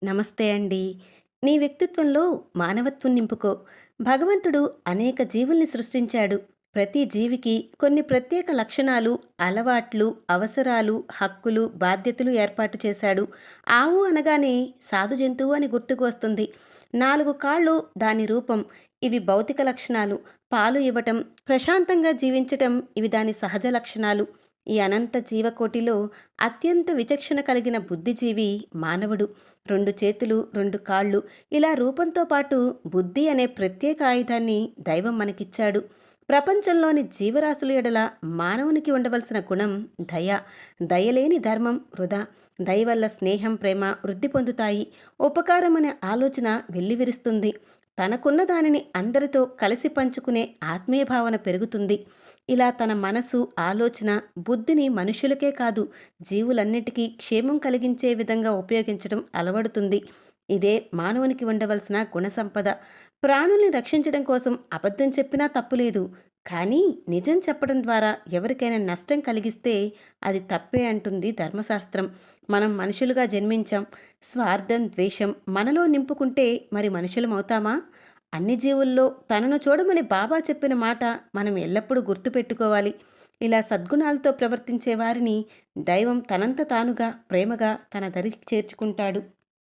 నమస్తే అండి. నీ వ్యక్తిత్వంలో మానవత్వం నింపుకో. భగవంతుడు అనేక జీవుల్ని సృష్టించాడు. ప్రతి జీవికి కొన్ని ప్రత్యేక లక్షణాలు, అలవాట్లు, అవసరాలు, హక్కులు, బాధ్యతలు ఏర్పాటు చేశాడు. ఆవు అనగానే సాధు జంతువు అని గుర్తుకు వస్తుంది. 4 కాళ్ళు దాని రూపం. ఇవి భౌతిక లక్షణాలు. పాలు ఇవ్వటం, ప్రశాంతంగా జీవించటం ఇవి దాని సహజ లక్షణాలు. ఈ అనంత జీవకోటిలో అత్యంత విచక్షణ కలిగిన బుద్ధిజీవి మానవుడు. 2 చేతులు, 2 కాళ్ళు, ఇలా రూపంతో పాటు బుద్ధి అనే ప్రత్యేక ఆయుధాన్ని దైవం మనకిచ్చాడు. ప్రపంచంలోని జీవరాశుల ఎడల మానవునికి ఉండవలసిన గుణం దయ. దయలేని ధర్మం వృధా. దయ వల్ల స్నేహం, ప్రేమ వృద్ధి పొందుతాయి. ఉపకారం అనే ఆలోచన వెల్లివిరుస్తుంది. తనకున్న దానిని అందరితో కలిసి పంచుకునే ఆత్మీయ భావన పెరుగుతుంది. ఇలా తన మనసు, ఆలోచన, బుద్ధిని మనుషులకే కాదు జీవులన్నిటికీ క్షేమం కలిగించే విధంగా ఉపయోగించడం అలవడుతుంది. ఇదే మానవునికి ఉండవలసిన గుణసంపద. ప్రాణుల్ని రక్షించడం కోసం అబద్ధం చెప్పినా తప్పులేదు. కానీ నిజం చెప్పడం ద్వారా ఎవరికైనా నష్టం కలిగిస్తే అది తప్పే అంటుంది ధర్మశాస్త్రం. మనం మనుషులుగా జన్మించాం. స్వార్థం, ద్వేషం మనలో నింపుకుంటే మరి మనుషులమవుతామా? అన్ని జీవుల్లో తనను చూడమని బాబా చెప్పిన మాట మనం ఎల్లప్పుడూ గుర్తుపెట్టుకోవాలి. ఇలా సద్గుణాలతో ప్రవర్తించే వారిని దైవం తనంత తానుగా ప్రేమగా తన దరికి చేర్చుకుంటాడు.